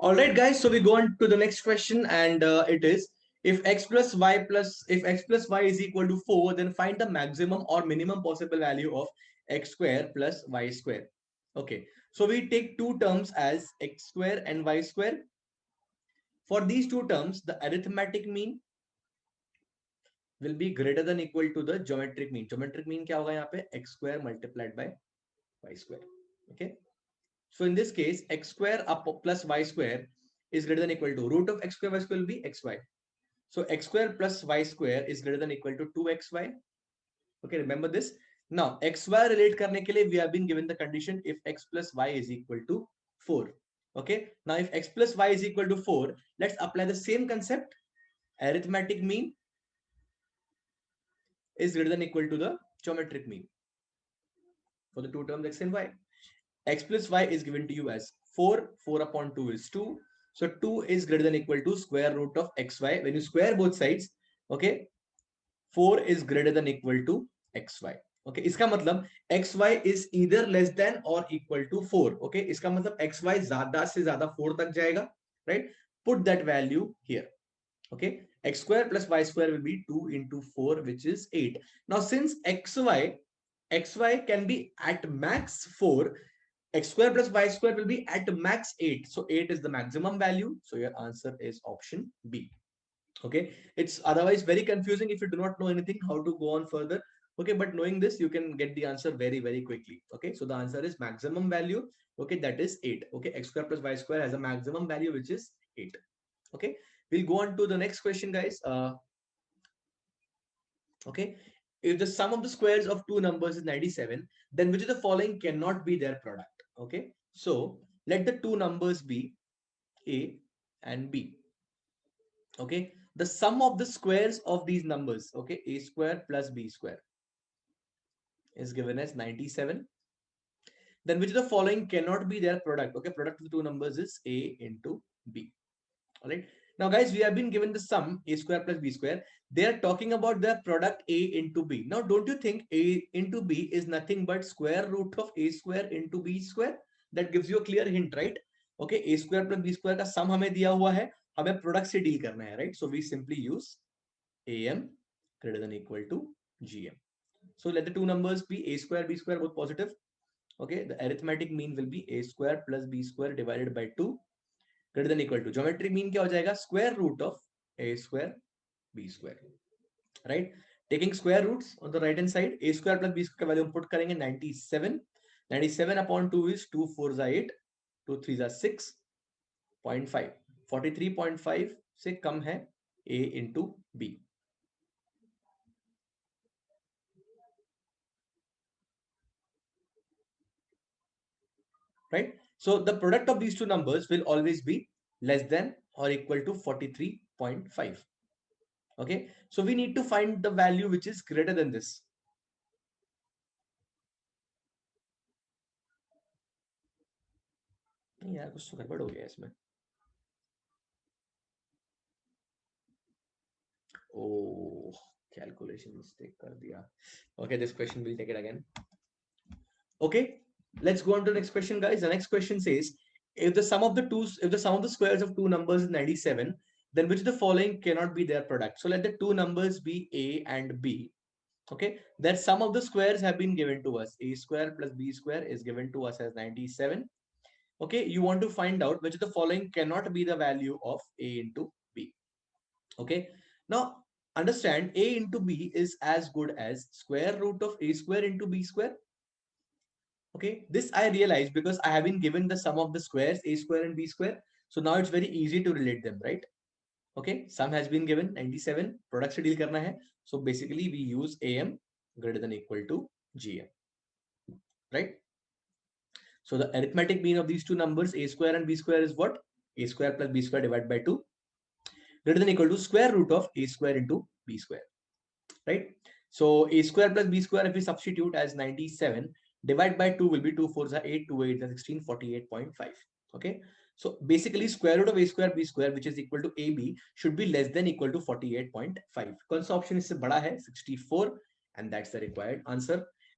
All right, guys. So we go on to the next question, and it is if x plus y is equal to 4, then find the maximum or minimum possible value of x square plus y square. Okay. So we take two terms as x square and y square. For these two terms, the arithmetic mean will be greater than equal to the geometric mean. Geometric mean क्या होगा यहाँ पे x square multiplied by y square. Okay. So in this case, x square up plus y square is greater than equal to root of x square y square will be xy. So x square plus y square is greater than equal to 2xy. Okay, remember this. Now xy relate करने के लिए we have been given the condition if x plus y is equal to 4. Okay, now if x plus y is equal to 4, let's apply the same concept. Arithmetic mean is greater than equal to the geometric mean for the two terms x and y. X plus y is given to you as 4. 4 upon 2 is 2. So 2 is greater than equal to square root of xy. When you square both sides, okay, 4 is greater than equal to xy. Okay, इसका मतलब xy is either less than or equal to 4. Okay, इसका मतलब xy ज्यादा से ज्यादा 4 तक जाएगा. Right? Put that value here. Okay, x square plus y square will be 2 into 4, which is 8. Now since xy can be at max 4, x square plus y square will be at max 8. So 8 is the maximum value. So your answer is option B. Okay, it's otherwise very confusing if you do not know anything how to go on further. Okay, but knowing this, you can get the answer very, very quickly. Okay, so the answer is maximum value. Okay, that is 8. Okay, x square plus y square has a maximum value, which is 8. Okay, we'll go on to the next question, guys. Okay, if the sum of the squares of two numbers is 97, then which of the following cannot be their product? Okay, so let the two numbers be a and b. Okay, the sum of the squares of these numbers, okay, a square plus b square is given as 97. Then which of the following cannot be their product? Okay, product of the two numbers is a into b. All right, now guys, we have been given the sum a square plus b square. They are talking about the product a into b. Now don't you think a into b is nothing but square root of a square into b square? That gives you a clear hint, right? Okay, a square plus b square का sum हमें दिया हुआ है, हमें product से deal करना है, right? So we simply use am greater than equal to gm. So let the two numbers be a square b square both positive. Okay, the arithmetic mean will be a square plus b square divided by 2 greater than equal to geometric mean क्या हो जाएगा square root of a square b square, right? Taking square roots on the right hand side, a square plus b square का value put करेंगे 97. 97 upon 2 is 2 4s are 8, 2 3s are 6.5. 43.5 से कम है a into b. Right? So the product of these two numbers will always be less than or equal to 43.5. Okay, so we need to find the value which is greater than this. यार कुछ तो गड़बड़ हो गया इसमें. Oh, calculation mistake कर दिया. Okay, this question will take it again. Okay, let's go on to the next question, guys. The next question says, if the sum of the squares of two numbers is 97, then which of the following cannot be their product? So let the two numbers be a and b. Okay, that sum of the squares have been given to us. A square plus b square is given to us as 97. Okay, you want to find out which of the following cannot be the value of a into b. Okay, now understand a into b is as good as square root of a square into b square. Okay, this I realized because I have been given the sum of the squares a square and b square. So now it's very easy to relate them, right? Okay, sum has been given 97, product से deal करना है. So basically we use am greater than equal to gm, right? So the arithmetic mean of these two numbers a square and b square is what? A square plus b square divided by 2 greater than equal to square root of a square into b square, right? So a square plus b square if we substitute as 97 divide by 2 will be 2 4s are 8, 2 8 is 16, 48.5. Okay, so basically square root of a square b square which is equal to ab should be less than equal to 48.5. कौन सा option इससे बड़ा है? 64, and that's the required answer.